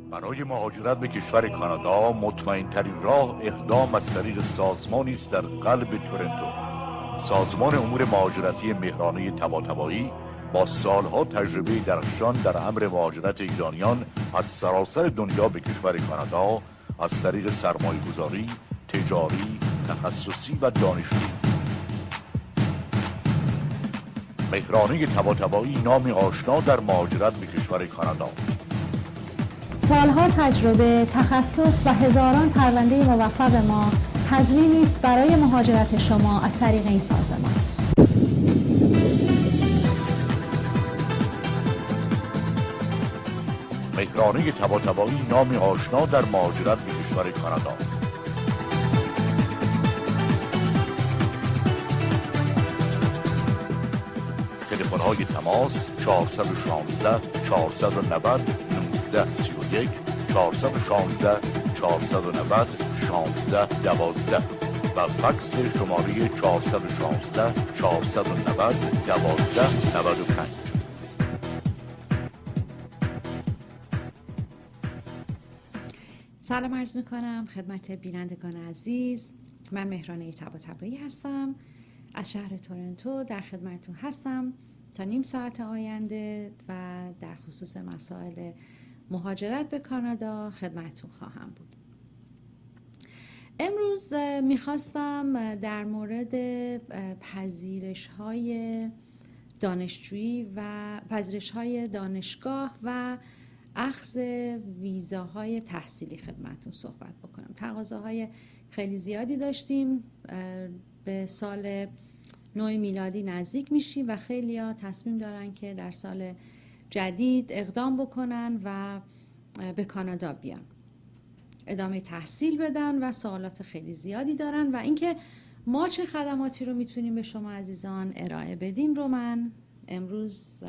برای مهاجرت به کشور کانادا مطمئن‌ترین راه اقدام از طریق سازمانی است در قلب تورنتو. سازمان امور مهاجرتی مهرانه طباطبایی با سالها تجربه درخشان در امر مهاجرت ایرانیان از سراسر دنیا به کشور کانادا از طریق سرمایه‌گذاری، تجاری، تخصصی و دانشجویی. مهرانه طباطبایی نامی آشنا در مهاجرت به کشور کانادا. سالها تجربه، تخصص و هزاران پرونده موفق ما تضمینی است برای مهاجرت شما از طریق این سازمان. مهرانه طباطبایی نامی آشنا در مهاجرت به کشور کانادا. تلفن‌های تماس 416 490 1931 416 490 1612 و فکس شماره 416 490 1295. سلام عرض میکنم خدمت بینندگان عزیز. من مهرانه طباطبایی هستم، از شهر تورنتو در خدمتتون هستم تا نیم ساعت آینده و در خصوص مسائل مهاجرت به کانادا خدمتتون خواهم بود. امروز میخواستم در مورد پذیرش‌های دانشجویی و پذیرش‌های دانشگاه و اخذ ویزاهای تحصیلی خدمتتون صحبت بکنم. تقاضاهای خیلی زیادی داشتیم، به سال نو میلادی نزدیک میشیم و خیلی‌ها تصمیم دارن که در سال جدید اقدام بکنن و به کانادا بیان، ادامه تحصیل بدن و سوالات خیلی زیادی دارن و اینکه ما چه خدماتی رو میتونیم به شما عزیزان ارائه بدیم رو من امروز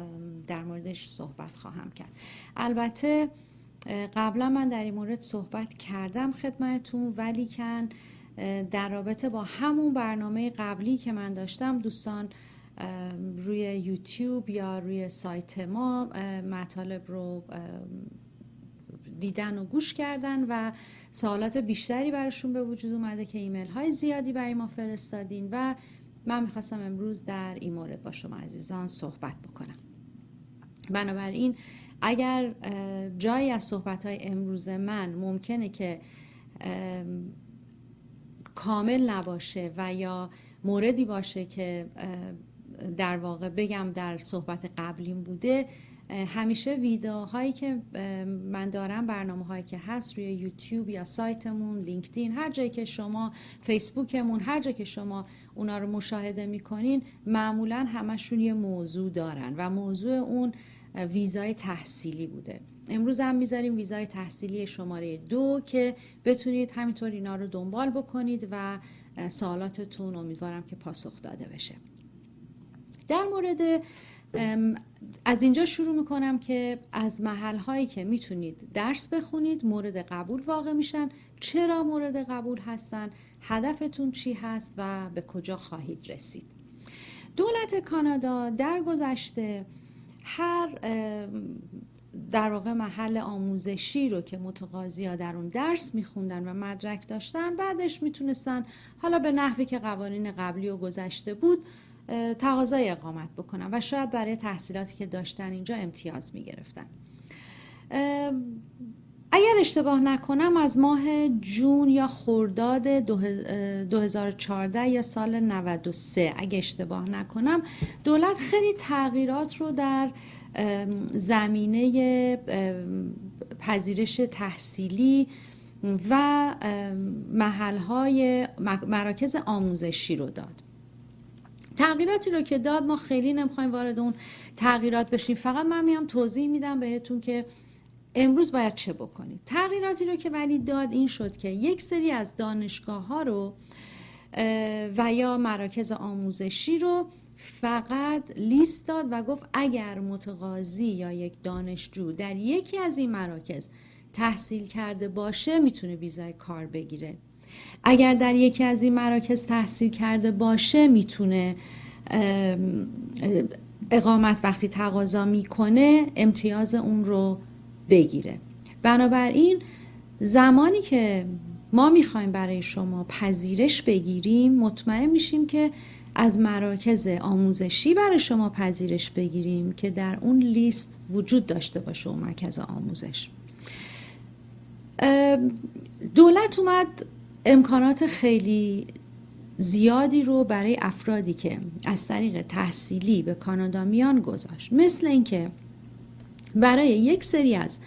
در موردش صحبت خواهم کرد. البته قبلا من در این مورد صحبت کردم خدمتتون، ولی کن در رابطه با همون برنامه قبلی که من داشتم دوستان روی یوتیوب یا روی سایت ما مطالب رو دیدن و گوش کردن و سوالات بیشتری براشون به وجود اومده که ایمیل های زیادی برای ما فرستادین و من میخواستم امروز در این مورد با شما عزیزان صحبت بکنم. بنابراین اگر جایی از صحبت های امروز من ممکنه که کامل نباشه و یا موردی باشه که در واقع بگم در صحبت قبلیم بوده، همیشه ویدیوهایی که من دارم، برنامه هایی که هست روی یوتیوب یا سایتمون، لینکدین، هر جایی که شما، فیسبوکمون، هر جایی که شما اونا رو مشاهده میکنین معمولا همشون یه موضوع دارن و موضوع اون ویزای تحصیلی بوده. امروز هم میذاریم ویزای تحصیلی شماره 2 که بتونید همینطور اینا رو دنبال بکنید و سوالاتتون امیدوارم که پاسخ داده بشه. در مورد از اینجا شروع میکنم که از محل‌هایی که میتونید درس بخونید مورد قبول واقع میشن، چرا مورد قبول هستن، هدفتون چی هست و به کجا خواهید رسید. دولت کانادا در گذشته هر در واقع محل آموزشی رو که متقاضی‌ها در اون درس میخوندن و مدرک داشتن، بعدش میتونستن حالا به نحوی که قوانین قبلی و گذشته بود تقاضای اقامت بکنن و شاید برای تحصیلاتی که داشتن اینجا امتیاز میگرفتن. اگر اشتباه نکنم از ماه جون یا خرداد 2014 یا سال 93 اگه اشتباه نکنم دولت خیلی تغییرات رو در زمینه پذیرش تحصیلی و محل‌های مراکز آموزشی رو داد. تغییراتی رو که داد ما خیلی نمیخوایم وارد اون تغییرات بشیم، فقط من میام توضیح میدم بهتون که امروز باید چه بکنید. تغییراتی رو که ولی داد این شد که یک سری از دانشگاه ها رو و یا مراکز آموزشی رو فقط لیست داد و گفت اگر متقاضی یا یک دانشجو در یکی از این مراکز تحصیل کرده باشه میتونه ویزای کار بگیره. اگر در یکی از این مراکز تحصیل کرده باشه میتونه اقامت وقتی تقاضا میکنه امتیاز اون رو بگیره. بنابراین زمانی که ما میخوایم برای شما پذیرش بگیریم، مطمئن میشیم که از مراکز آموزشی برای شما پذیرش بگیریم که در اون لیست وجود داشته باشه اون مرکز آموزش. دولت اومد امکانات خیلی زیادی رو برای افرادی که از طریق تحصیلی به کانادا میان گذاشت، مثل اینکه برای یک سری از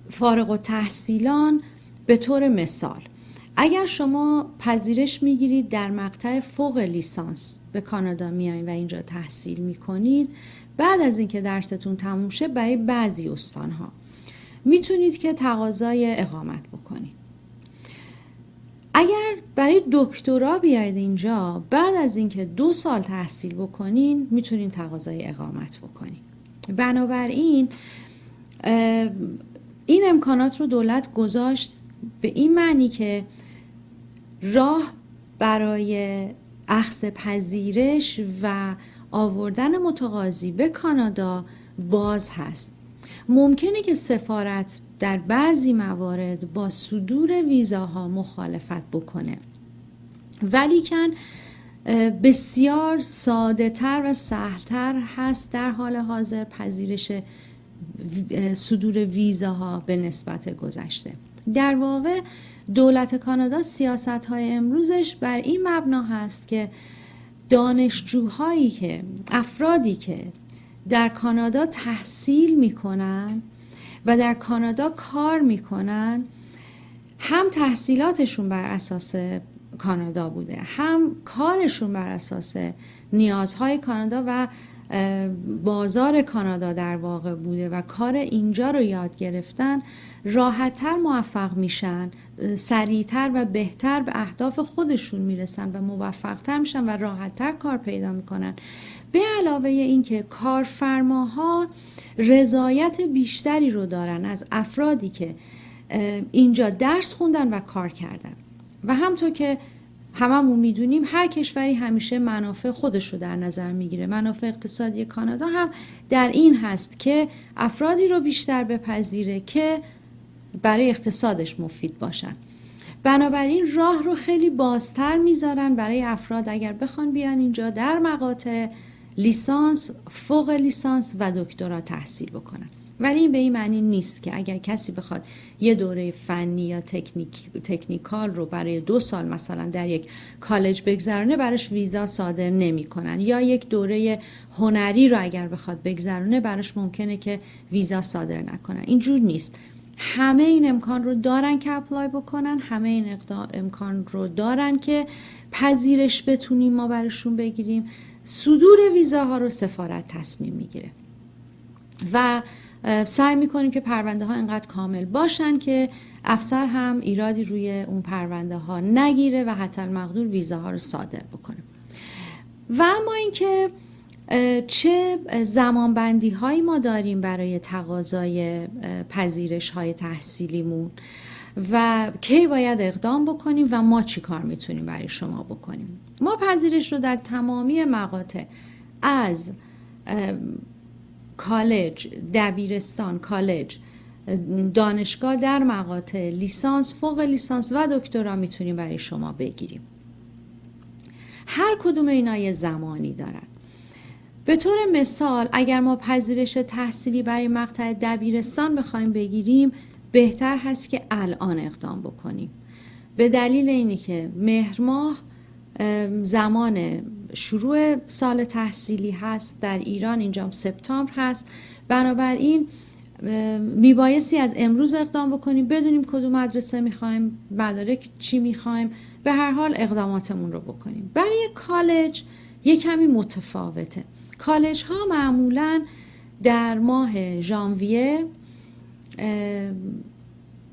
فارغ التحصیلان به طور مثال اگر شما پذیرش میگیرید در مقطع فوق لیسانس به کانادا میایید و اینجا تحصیل میکنید، بعد از اینکه درستون تموم شه برای بعضی استانها میتونید که تقاضای اقامت بکنید. اگر برای دکترا بیاید اینجا بعد از اینکه 2 سال تحصیل بکنین میتونین تقاضای اقامت بکنین. بنابراین این امکانات رو دولت گذاشت به این معنی که راه برای اخذ پذیرش و آوردن متقاضی به کانادا باز هست. ممکنه که سفارت در بعضی موارد با صدور ویزاها مخالفت بکنه، ولیکن بسیار ساده تر و سهلتر هست در حال حاضر پذیرش صدور ویزاها به نسبت گذشته. در واقع دولت کانادا سیاست‌های امروزش بر این مبنا هست که دانشجوهایی که افرادی که در کانادا تحصیل میکنن و در کانادا کار میکنن، هم تحصیلاتشون بر اساس کانادا بوده، هم کارشون بر اساس نیازهای کانادا و بازار کانادا در واقع بوده و کار اینجا رو یاد گرفتن، راحت‌تر موفق میشن، سریعتر و بهتر به اهداف خودشون میرسن و موفق‌تر میشن و راحت‌تر کار پیدا میکنن. به علاوه اینکه کارفرماها رضایت بیشتری رو دارن از افرادی که اینجا درس خوندن و کار کردن و همونطور که هممون میدونیم هر کشوری همیشه منافع خودش رو در نظر میگیره. منافع اقتصادی کانادا هم در این هست که افرادی رو بیشتر بپذیره که برای اقتصادش مفید باشن. بنابراین راه رو خیلی بازتر میذارن برای افراد اگر بخوان بیان اینجا در مقاطع لیسانس، فوق لیسانس و دکترا تحصیل بکنن. ولی این به این معنی نیست که اگر کسی بخواد یه دوره فنی یا تکنیکال رو برای 2 سال مثلا در یک کالج بگذرونه براش ویزا صادر نمی کنن، یا یک دوره هنری رو اگر بخواد بگذرونه براش ممکنه که ویزا صادر نکنن. اینجور نیست. همه این امکان رو دارن که اپلای بکنن، همه این امکان رو دارن که پذیرش بتونیم ما براشون بگیریم. صدور ویزاها رو سفارت تصمیم میگیره و سعی میکنیم که پرونده ها اینقدر کامل باشن که افسر هم ایرادی روی اون پرونده ها نگیره و حتی المقدور ویزاها رو صادر بکنه. و اما اینکه چه زمانبندی هایی ما داریم برای تقاضای پذیرش های تحصیلیمون و کی باید اقدام بکنیم و ما چی کار میتونیم برای شما بکنیم. ما پذیرش رو در تمامی مقاطع از کالج، دبیرستان، کالج، دانشگاه در مقاطع لیسانس، فوق لیسانس و دکترا میتونیم برای شما بگیریم. هر کدوم اینا یه زمانی دارن. به طور مثال اگر ما پذیرش تحصیلی برای مقطع دبیرستان بخوایم بگیریم، بهتر هست که الان اقدام بکنیم. به دلیل اینی که مهر ماه زمان شروع سال تحصیلی هست، در ایران اینجا سپتامبر هست. بنابراین میبایستی از امروز اقدام بکنیم، بدونیم کدوم مدرسه میخوایم، مدارک چی میخوایم، به هر حال اقداماتمون رو بکنیم. برای کالج یک کمی متفاوته. کالج ها معمولاً در ماه ژانویه،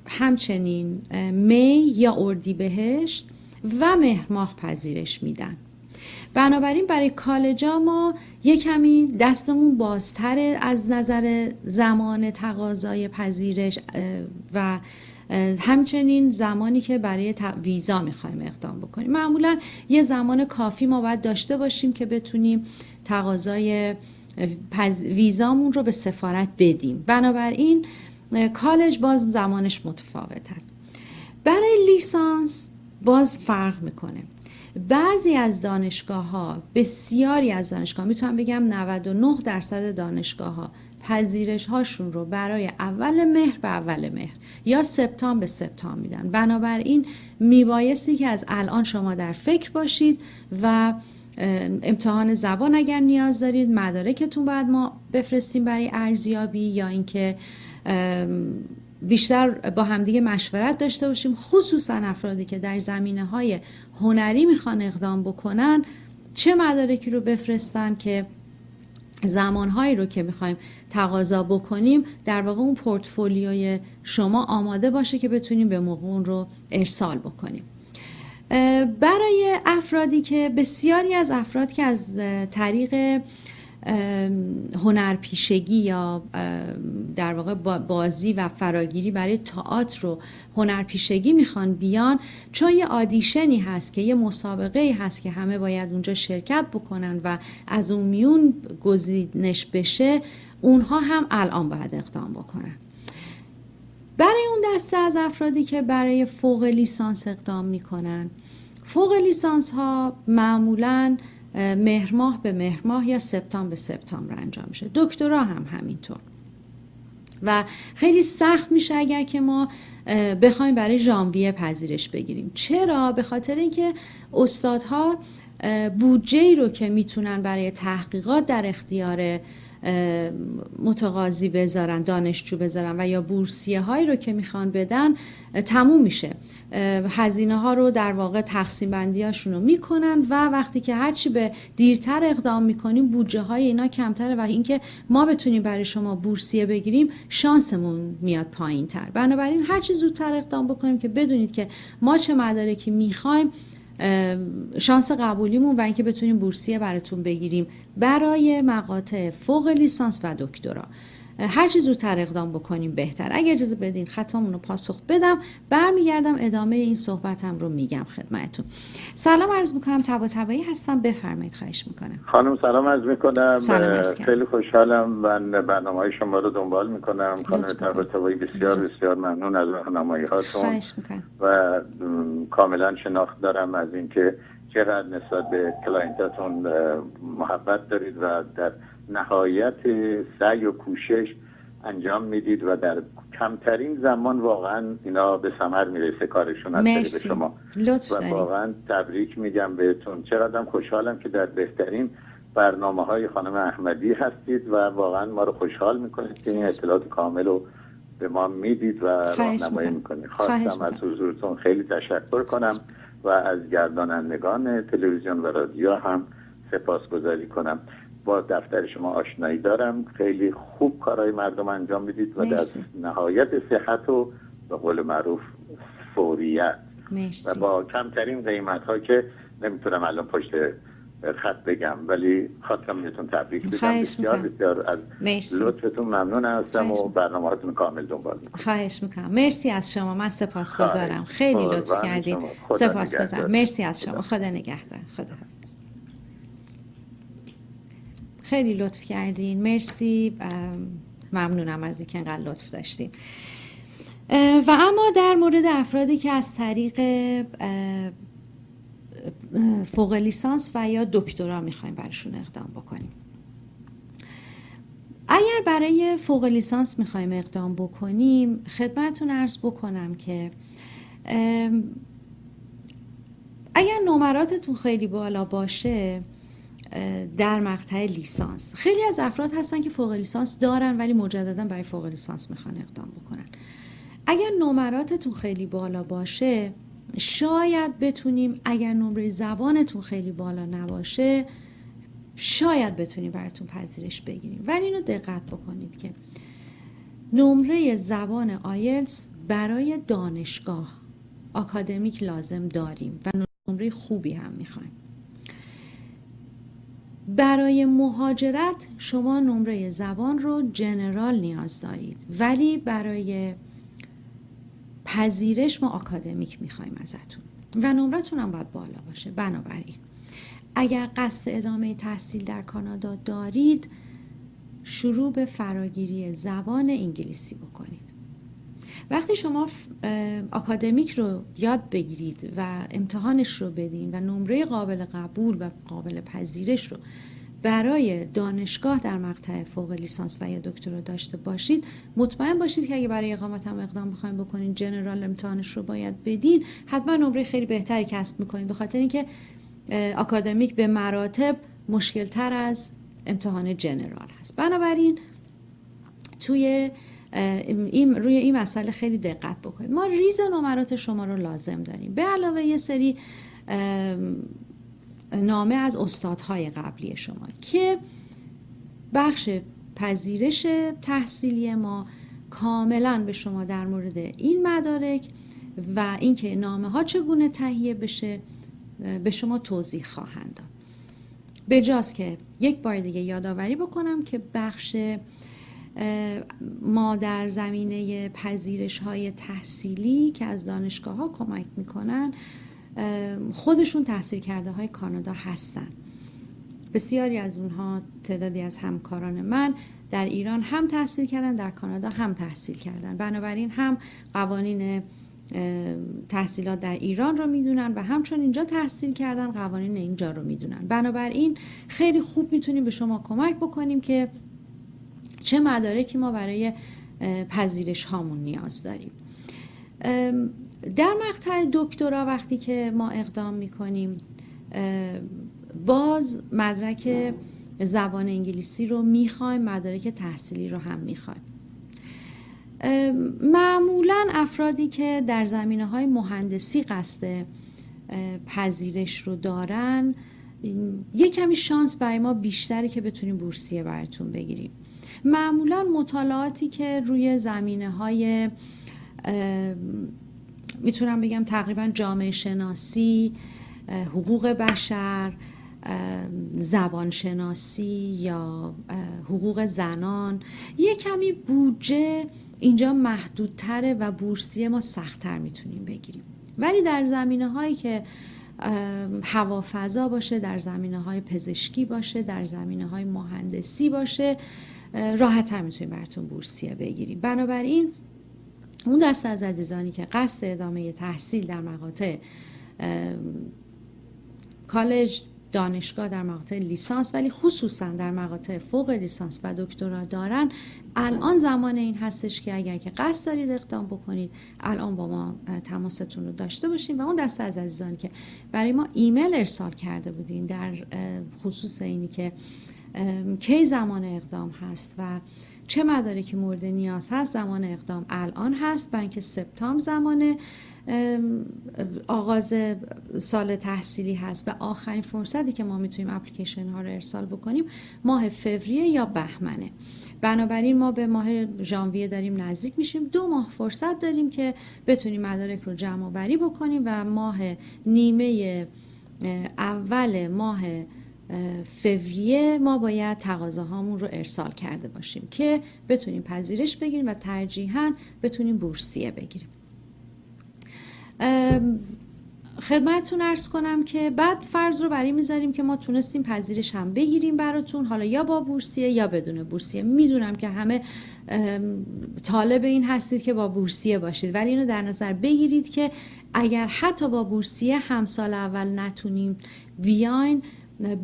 همچنین می یا اردیبهشت و مهر ماه پذیرش میدن. بنابراین برای کالجا ما یک کمی دستمون بازتره از نظر زمان تقاضای پذیرش و همچنین زمانی که برای ویزا میخوایم اقدام بکنیم. معمولا یه زمان کافی ما باید داشته باشیم که بتونیم تقاضای ویزامون رو به سفارت بدیم. بنابراین کالج باز زمانش متفاوت هست. برای لیسانس باز فرق میکنه. بعضی از دانشگاه ها، بسیاری از دانشگاه، میتونم بگم 99% دانشگاه ها پذیرش هاشون رو برای اول مهر به اول مهر یا سپتامبر به سپتامبر میدن. بنابراین میبایستی که از الان شما در فکر باشید و امتحان زبان اگر نیاز دارید، مدارکتون باید ما بفرستیم برای ارزیابی، یا اینکه بیشتر با همدیگه مشورت داشته باشیم، خصوصا افرادی که در زمینه‌های هنری میخوان اقدام بکنن چه مدارکی رو بفرستن که زمانهایی رو که میخوایم تقاضا بکنیم در واقع اون پورتفولیوی شما آماده باشه که بتونیم به موقع اون رو ارسال بکنیم. برای افرادی که بسیاری از افراد که از طریق هنرپیشگی یا در واقع بازی و فراگیری برای تئاتر رو هنرپیشگی میخوان بیان، چون یه آدیشنی هست که یه مسابقه هست که همه باید اونجا شرکت بکنن و از اون میون گزینش بشه، اونها هم الان باید اقدام بکنن. برای اون دسته از افرادی که برای فوق لیسانس اقدام میکنن، فوق لیسانس ها معمولاً مهر ماه به مهر ماه یا سپتامبر به سپتامبر انجام میشه. دکترا هم همینطور. و خیلی سخت میشه اگر که ما بخوایم برای ژانویه پذیرش بگیریم. چرا؟ به خاطر اینکه استادها بودجه‌ای رو که میتونن برای تحقیقات در اختیار متقاضی بذارن، دانشجو بذارن و یا بورسیه هایی رو که میخوان بدن تموم میشه. هزینه ها رو در واقع تقسیم بندی هاشون رو میکنن و وقتی که هرچی به دیرتر اقدام میکنیم بودجه های اینا کمتره و اینکه ما بتونیم برای شما بورسیه بگیریم شانسمون میاد پایین تر. بنابراین هرچی زودتر اقدام بکنیم که بدونید که ما چه مدارکی میخوایم، شانس قبولیمون و اینکه بتونیم بورسیه براتون بگیریم برای مقاطع فوق لیسانس و دکترا. هر چی زودتر اقدام بکنیم بهتر. اگه اجازه بدین خطامون رو پاسخ بدم، برمیگردم ادامه این صحبتم رو میگم خدمتتون. سلام عرض میکنم، طباطبایی هستم، بفرمایید. خواهش میکنم. خانم سلام عرض میکنم. خیلی خوشحالم و برنامه‌های شما رو دنبال میکنم. خانم طباطبایی بسیار ممنون از راهنمایی‌هاتون. خواهش میکنم. و کاملا شناخت دارم از اینکه چقدر نسبت به کلاینتاتون محبت دارید و در نهایت سعی و کوشش انجام میدید و در کمترین زمان واقعا اینا به ثمر میرسه کارشون از طریق شما. و واقعا تبریک میگم بهتون. چقدرم خوشحالم که در بهترین برنامه‌های خانم احمدی هستید و واقعا ما رو خوشحال میکنید که این اطلاعات کامل رو به ما میدید و راهنمایی میکنید. خواستم از حضورتون خیلی تشکر کنم و از گردانندگان تلویزیون و رادیو هم سپاسگزاری کنم. با دفتر شما آشنایی دارم، خیلی خوب کارهای مردم انجام میدید و در نهایت صحت و به قول معروف فوریت و با کمترین قیمت ها که نمیتونم الان پشت خط بگم، ولی خواستم بهتون تبریک بگم. بسیار از لطفتون ممنون هستم و برنامه‌هاتون کامل دنبال میکنم. خواهش میکنم. مرسی از شما. من سپاسگزارم. خیلی لطف کردید. سپاسگزارم. مرسی از شما. خدا نگهدار. خدا حافظ. خیلی لطف کردین. مرسی. ممنونم از اینکه انقدر لطف داشتین. و اما در مورد افرادی که از طریق فوق لیسانس و یا دکترا میخوایم برشون اقدام بکنیم. اگر برای فوق لیسانس میخوایم اقدام بکنیم، خدمتتون عرض بکنم که اگر نمراتتون خیلی بالا باشه در مقطع لیسانس، خیلی از افراد هستن که فوق لیسانس دارن ولی مجددا برای فوق لیسانس میخوان اقدام بکنن. اگر نمراتتون خیلی بالا باشه شاید بتونیم، اگر نمره زبانتون خیلی بالا نباشه شاید بتونیم براتون پذیرش بگیریم. ولی اینو دقت بکنید که نمره زبان آیلتس برای دانشگاه آکادمیک لازم داریم و نمره خوبی هم میخوایم. برای مهاجرت شما نمره زبان رو جنرال نیاز دارید، ولی برای پذیرش ما آکادمیک میخوایم ازتون و نمرتون هم باید بالا باشه. بنابراین اگر قصد ادامه تحصیل در کانادا دارید شروع به فراگیری زبان انگلیسی بکنید. وقتی شما اکادمیک رو یاد بگیرید و امتحانش رو بدین و نمره قابل قبول و قابل پذیرش رو برای دانشگاه در مقطع فوق لیسانس و یا دکترا داشته باشید، مطمئن باشید که اگه برای اقامت هم اقدام بخواید بکنین، جنرال امتحانش رو باید بدین، حتما نمره خیلی بهتری کسب میکنید، به خاطر اینکه اکادمیک به مراتب مشکل تر از امتحان جنرال هست. بنابراین روی این مسئله خیلی دقت بکنید. ما ریز نمرات شما رو لازم داریم، به علاوه یه سری نامه از استادهای قبلی شما که بخش پذیرش تحصیلی ما کاملا به شما در مورد این مدارک و اینکه نامه ها چگونه تهیه بشه به شما توضیح خواهند داد. بجاست که یک بار دیگه یادآوری بکنم که بخش ما در زمینه پذیرش های تحصیلی که از دانشگاه ها کمک میکنن، خودشون تحصیل کرده های کانادا هستن. بسیاری از اونها، تعدادی از همکاران من در ایران هم تحصیل کردن، در کانادا هم تحصیل کردن. بنابراین هم قوانین تحصیلات در ایران رو میدونن و همچون اینجا تحصیل کردن قوانین اینجا رو میدونن. بنابراین خیلی خوب میتونیم به شما کمک بکنیم که چه مدارکی ما برای پذیرش هامون نیاز داریم. در مقطع دکترا وقتی که ما اقدام میکنیم، باز مدرک زبان انگلیسی رو میخوایم، مدارک تحصیلی رو هم میخوایم. معمولا افرادی که در زمینه‌های مهندسی قصد پذیرش رو دارن، یک کمی شانس برای ما بیشتره که بتونیم بورسیه براتون بگیریم. معمولا مطالعاتی که روی زمینه‌های میتونم بگم تقریبا جامعه شناسی، حقوق بشر، زبان شناسی یا حقوق زنان، یک کمی بودجه اینجا محدودتره و بورسیه ما سخت‌تر میتونیم بگیریم. ولی در زمینه‌هایی که هوافضا باشه، در زمینه‌های پزشکی باشه، در زمینه‌های مهندسی باشه، راحت‌تر میتونیم براتون بورسیه بگیریم. بنابراین اون دسته از عزیزانی که قصد ادامه تحصیل در مقاطع کالج، دانشگاه، در مقاطع لیسانس ولی خصوصا در مقاطع فوق لیسانس و دکترا دارن، الان زمان این هستش که اگر که قصد دارید اقدام بکنید، الان با ما تماستون رو داشته باشین. و اون دسته از عزیزانی که برای ما ایمیل ارسال کرده بودین در خصوص اینی که کی زمان اقدام هست و چه مدارکی مورد نیاز هست، زمان اقدام الان هست. بانک سپتامبر زمان آغاز سال تحصیلی هست و آخرین فرصتی که ما میتونیم اپلیکیشن ها رو ارسال بکنیم ماه فوریه یا بهمنه. بنابراین ما به ماه ژانویه داریم نزدیک میشیم، 2 ماه فرصت داریم که بتونیم مدارک رو جمع آوری بکنیم و ماه نیمه اول ماه فوریه ما باید تقاضاهامون رو ارسال کرده باشیم که بتونیم پذیرش بگیریم و ترجیحاً بتونیم بورسیه بگیریم. خدمتتون عرض کنم که بعد فرض رو برای میذاریم که ما تونستیم پذیرش هم بگیریم براتون، حالا یا با بورسیه یا بدون بورسیه. میدونم که همه طالب این هستید که با بورسیه باشید، ولی اینو در نظر بگیرید که اگر حتی با بورسیه هم سال اول نتونیم بیاین،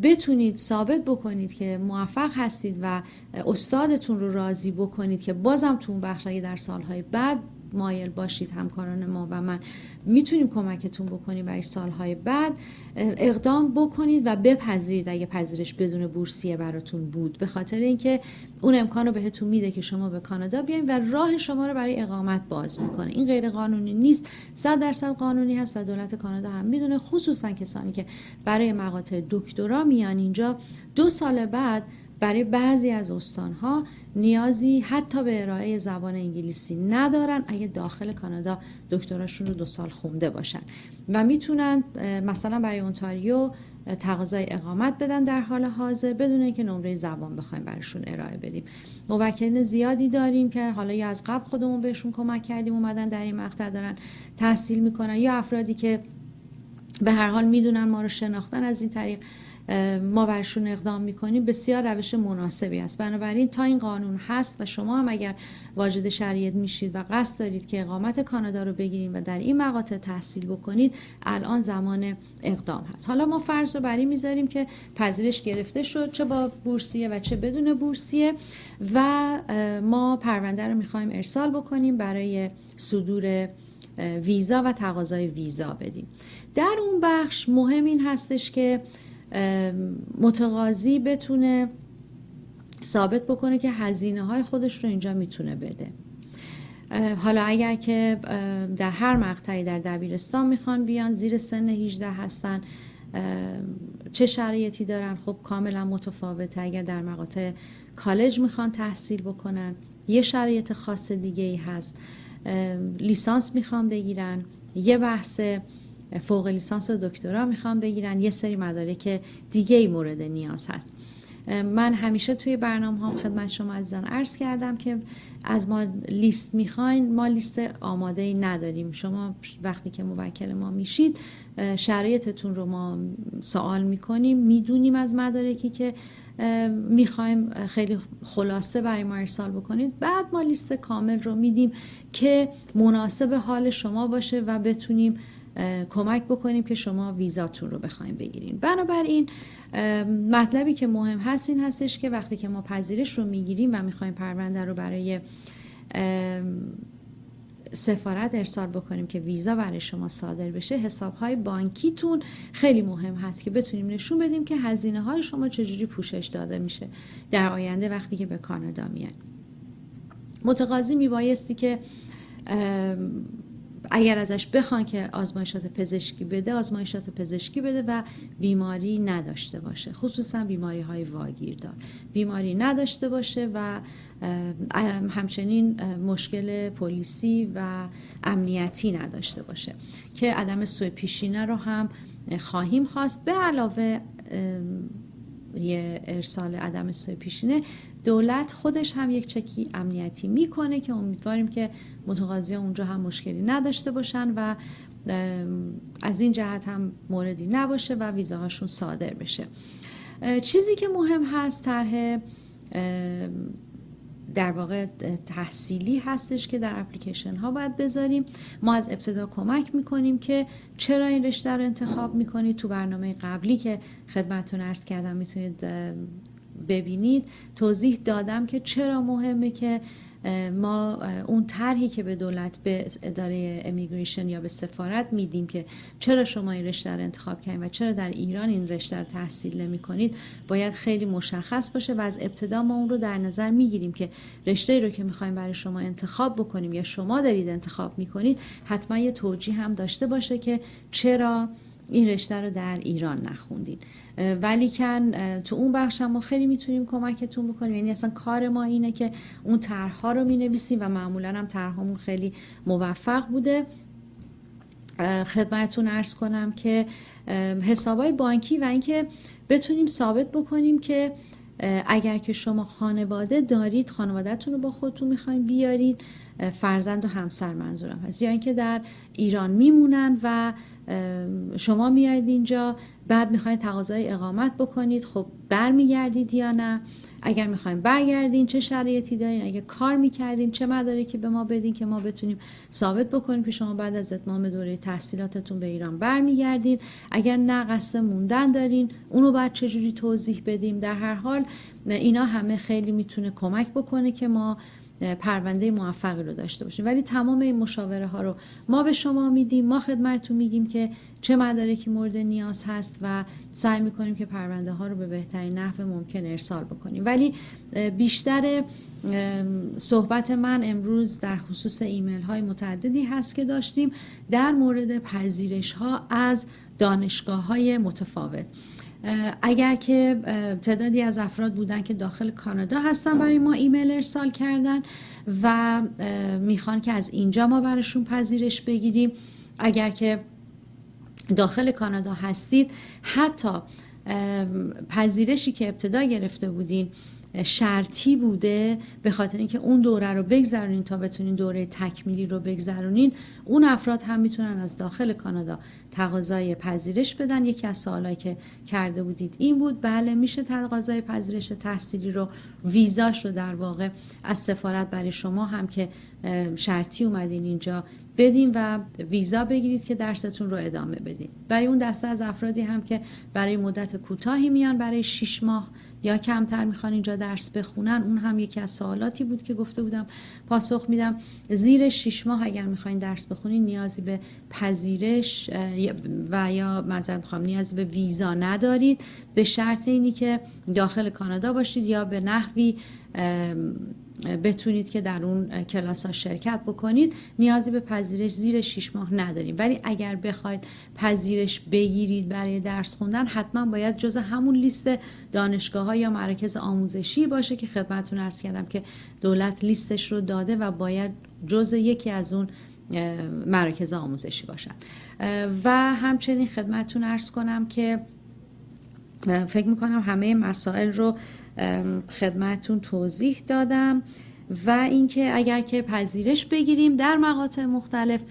بتونید ثابت بکنید که موفق هستید و استادتون رو راضی بکنید که بازم تو اون بخش اگه در سالهای بعد مایل باشید، همکاران ما و من میتونیم کمکتون بکنیم برای سالهای بعد، اقدام بکنید و بپذیرید اگه پذیرش بدون بورسیه براتون بود، به خاطر اینکه اون امکان رو بهتون میده که شما به کانادا بیاین و راه شما رو برای اقامت باز میکنه. این غیر قانونی نیست، 100% قانونی هست و دولت کانادا هم میدونه، خصوصا کسانی که برای مقاطع دکترا میان اینجا 2 سال بعد برای بعضی از استانها نیازی حتی به ارائه زبان انگلیسی ندارن اگه داخل کانادا دکتراشون رو 2 سال خونده باشن و میتونن مثلا برای اونتاریو تقاضای اقامت بدن در حال حاضر بدون اینکه نمره زبان بخوایم براشون ارائه بدیم. موکلین زیادی داریم که حالا یا از قبل خودمون بهشون کمک کردیم اومدن در این مقطع دارن تحصیل میکنن، یا افرادی که به هر حال میدونن ما رو شناختن از این طریق ما برشون اقدام میکنیم بسیار روش مناسبی است. بنابراین تا این قانون هست و شما هم اگر واجد شرایط میشید و قصد دارید که اقامت کانادا رو بگیرید و در این مقاطع تحصیل بکنید، الان زمان اقدام هست. حالا ما فرض رو بر این میذاریم که پذیرش گرفته شد، چه با بورسیه و چه بدون بورسیه، و ما پرونده رو میخوایم ارسال بکنیم برای صدور ویزا و تقاضای ویزا بدیم. در اون بخش مهم این هستش که متقاضی بتونه ثابت بکنه که هزینه های خودش رو اینجا میتونه بده. حالا اگر که در هر مقطعی در دبیرستان میخوان بیان، زیر سن 18 هستن، چه شرایطی دارن؟ خب کاملا متفاوته. اگر در مقاطع کالج میخوان تحصیل بکنن، یه شرایط خاص دیگه ای هست. لیسانس میخوان بگیرن، یه بحث فوق لیسانس و دکترا میخوان بگیرن، یه سری مدارک دیگه ای مورد نیاز هست. من همیشه توی برنامه هم خدمت شما عزیزان عرض کردم که از ما لیست میخواین، ما لیست آماده ای نداریم. شما وقتی که موکل ما میشید شرایطتون رو ما سوال میکنیم، میدونیم از مدارکی که میخوایم خیلی خلاصه برای ما ارسال بکنید، بعد ما لیست کامل رو میدیم که مناسب حال شما باشه و بتونیم کمک بکنیم که شما ویزاتون رو بخوایم بگیرین. بنابراین مطلبی که مهم هست این هستش که وقتی که ما پذیرش رو میگیریم و میخوایم پرونده رو برای سفارت ارسال بکنیم که ویزا برای شما صادر بشه، حساب‌های بانکیتون خیلی مهم هست که بتونیم نشون بدیم که هزینه‌های شما چجوری پوشش داده میشه در آینده وقتی که به کانادا میان. متقاضی میبایستی که اگر ازش بخوان که آزمایشات پزشکی بده، آزمایشات پزشکی بده و بیماری نداشته باشه، خصوصا بیماری‌های واگیردار، بیماری نداشته باشه و همچنین مشکل پلیسی و امنیتی نداشته باشه که عدم سوء پیشینه رو هم خواهیم خواست. به علاوه یه ارسال عدم سوء پیشینه، دولت خودش هم یک چکی امنیتی میکنه که امیدواریم که متقاضیان اونجا هم مشکلی نداشته باشن و از این جهت هم موردی نباشه و ویزاهاشون صادر بشه. چیزی که مهم هست طرح در واقع تحصیلی هستش که در اپلیکیشن ها باید بذاریم. ما از ابتدا کمک میکنیم که چرا این رشته رو انتخاب میکنید. تو برنامه قبلی که خدمتتون عرض کردم میتونید ببینید، توضیح دادم که چرا مهمه که ما اون طرحی که به دولت، به اداره امیگریشن یا به سفارت میدیم که چرا شما این رشته رو انتخاب کردین و چرا در ایران این رشته رو تحصیل نمی کنید، باید خیلی مشخص باشه و از ابتدا ما اون رو در نظر میگیریم که رشته رو که میخوایم برای شما انتخاب بکنیم یا شما دارید انتخاب میکنید حتما یه توجیه هم داشته باشه که چرا این رشته رو در ایران نخوندین. ولیکن تو اون بخش هم ما خیلی میتونیم کمکتون بکنیم. یعنی اصلا کار ما اینه که اون طرح‌ها رو مینویسیم و معمولا هم طرح‌هامون خیلی موفق بوده. خدمتتون عرض کنم که حسابای بانکی و اینکه بتونیم ثابت بکنیم که اگر که شما خانواده دارید، خانواده‌تون رو با خودتون میخواین بیارین، فرزند و همسر منظورم هست، یا اینکه در ایران میمونن و شما میایید اینجا بعد میخواین تقاضای اقامت بکنید، خب برمیگردید یا نه؟ اگر میخواین برگردین چه شرایطی دارین؟ اگر کار میکردین چه مدارکی به ما بدین که ما بتونیم ثابت بکنیم که شما بعد از اتمام دوره تحصیلاتتون به ایران برمیگردین؟ اگر نه قصد موندن دارین، اونو بعد چجوری توضیح بدیم؟ در هر حال اینا همه خیلی میتونه کمک بکنه که ما پرونده موفقی رو داشته باشیم. ولی تمام این مشاوره ها رو ما به شما میدیم، ما خدمتتون میگیم که چه مدارکی مورد نیاز هست و سعی میکنیم که پرونده ها رو به بهترین نحو ممکن ارسال بکنیم. ولی بیشتر صحبت من امروز در خصوص ایمیل های متعددی هست که داشتیم در مورد پذیرش ها از دانشگاه های متفاوت. اگر که تعدادی از افراد بودن که داخل کانادا هستن برای ما ایمیل ارسال کردن و میخوان که از اینجا ما براشون پذیرش بگیریم، اگر که داخل کانادا هستید حتی پذیرشی که ابتدا گرفته بودین شرطی بوده به خاطر اینکه اون دوره رو بگذرونین تا بتونین دوره تکمیلی رو بگذرونین، اون افراد هم میتونن از داخل کانادا تقاضای پذیرش بدن. یکی از سوالایی که کرده بودید این بود، بله میشه تقاضای پذیرش تحصیلی رو، ویزاش رو در واقع از سفارت برای شما هم که شرطی اومدین اینجا بدیم و ویزا بگیرید که درستون رو ادامه بدید. برای اون دسته از افرادی هم که برای مدت کوتاهی میان، برای 6 ماه یا کمتر میخوان اینجا درس بخونن، اون هم یکی از سوالاتی بود که گفته بودم پاسخ میدم. زیر 6 ماه اگر میخواین درس بخونین نیازی به پذیرش و یا معذرت میخوام نیازی به ویزا ندارید، به شرط اینی که داخل کانادا باشید یا به نحوی بتونید که در اون کلاس ها شرکت بکنید. نیازی به پذیرش زیر 6 ماه نداریم. ولی اگر بخواید پذیرش بگیرید برای درس خوندن، حتما باید جز همون لیست دانشگاه ها یا مراکز آموزشی باشه که خدمتتون عرض کردم که دولت لیستش رو داده و باید جز یکی از اون مراکز آموزشی باشن. و همچنین خدمتتون عرض کنم که فکر میکنم همه مسائل رو خدمتتون توضیح دادم و اینکه اگر که پذیرش بگیریم در مقاطع مختلف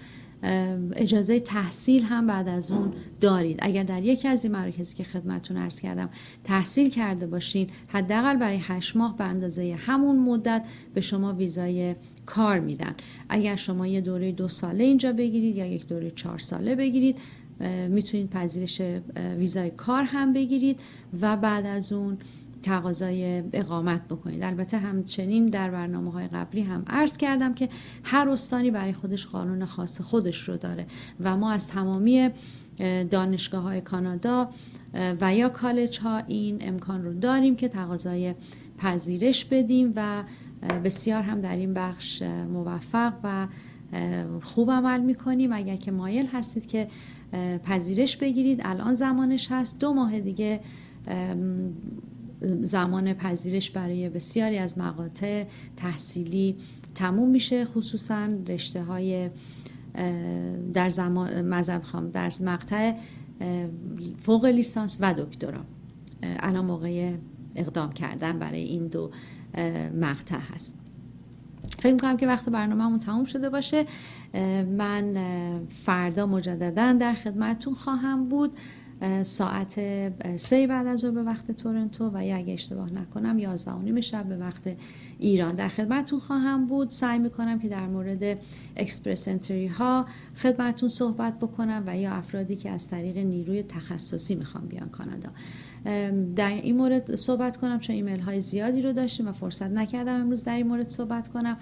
اجازه تحصیل هم بعد از اون دارید. اگر در یکی از این مراکزی که خدمتتون عرض کردم تحصیل کرده باشین، حداقل برای 8 ماه به اندازه همون مدت به شما ویزای کار میدن. اگر شما یه دوره 2 ساله اینجا بگیرید یا یک دوره 4 ساله بگیرید، میتونید پذیرش ویزای کار هم بگیرید و بعد از اون تقاضای اقامت بکنید. البته همچنین در برنامه‌های قبلی هم عرض کردم که هر استانی برای خودش قانون خاص خودش رو داره و ما از تمامی دانشگاه‌های کانادا و یا کالج ها این امکان رو داریم که تقاضای پذیرش بدیم و بسیار هم در این بخش موفق و خوب عمل می‌کنیم. اگر که مایل هستید که پذیرش بگیرید، الان زمانش هست. 2 ماه دیگه زمان پذیرش برای بسیاری از مقاطع تحصیلی تموم میشه، خصوصا رشته های در در مقطع فوق لیسانس و دکترا. الان موقع اقدام کردن برای این 2 مقطع هست. فکر می‌کنم که وقت برنامه‌مون تموم شده باشه. من فردا مجددا در خدمتتون خواهم بود ساعت 3 بعد از ظهر به وقت تورنتو و یا اگه اشتباه نکنم 11:30 شب به وقت ایران در خدمتتون خواهم بود. سعی میکنم که در مورد اکسپرس انتری ها خدمتتون صحبت بکنم و یا افرادی که از طریق نیروی تخصصی میخوان بیان کانادا در این مورد صحبت کنم، چون ایمیل های زیادی رو داشتیم و فرصت نکردم امروز در این مورد صحبت کنم.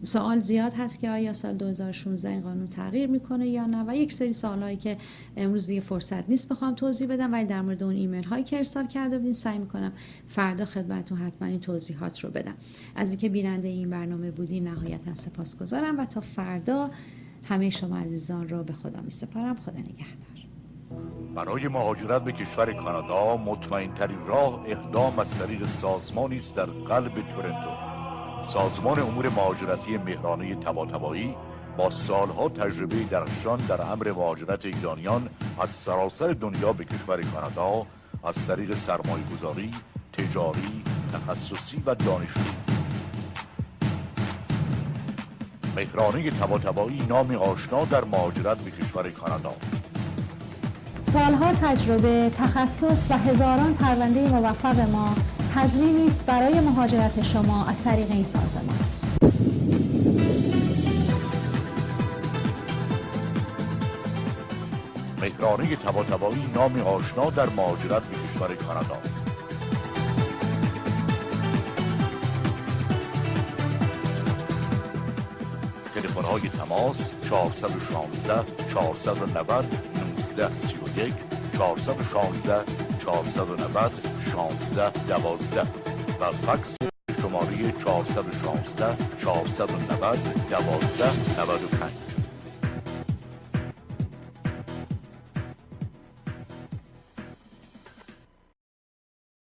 سوال زیاد هست که آیا سال 2016 این قانون تغییر میکنه یا نه و یک سری سوال هایی که امروز دیگه فرصت نیست بخوام توضیح بدم، ولی در مورد اون ایمیل هایی که ارسال کرده بودین سعی میکنم فردا خدمتتون حتما این توضیحات رو بدم. از اینکه بیننده این برنامه بودین نهایتا سپاسگزارم و تا فردا همه شما عزیزان رو به خدا میسپارم. خدا نگهدار. برای مهاجرت به کشور کانادا مطمئن ترین راه اقدام از طریق سازمانی است در قلب تورنتو. سازمان امور مهاجرتی مهرانه طباطبایی با سالها تجربه درخشان در امر مهاجرت ایرانیان از سراسر دنیا به کشور کانادا از طریق سرمایه‌گذاری، تجاری، تخصصی و دانشجویی. مهرانه طباطبایی نام آشنا در مهاجرت به کشور کانادا. سالها تجربه، تخصص و هزاران پرونده موفق ما تضمینی است برای مهاجرت شما از طریق این سازمان. مهرانه طباطبایی نام آشنا در مهاجرت به کشور کانادا. تلفن‌های تماس 416 490 1931 416 490 1612 و فکس شماره 416 490 1295.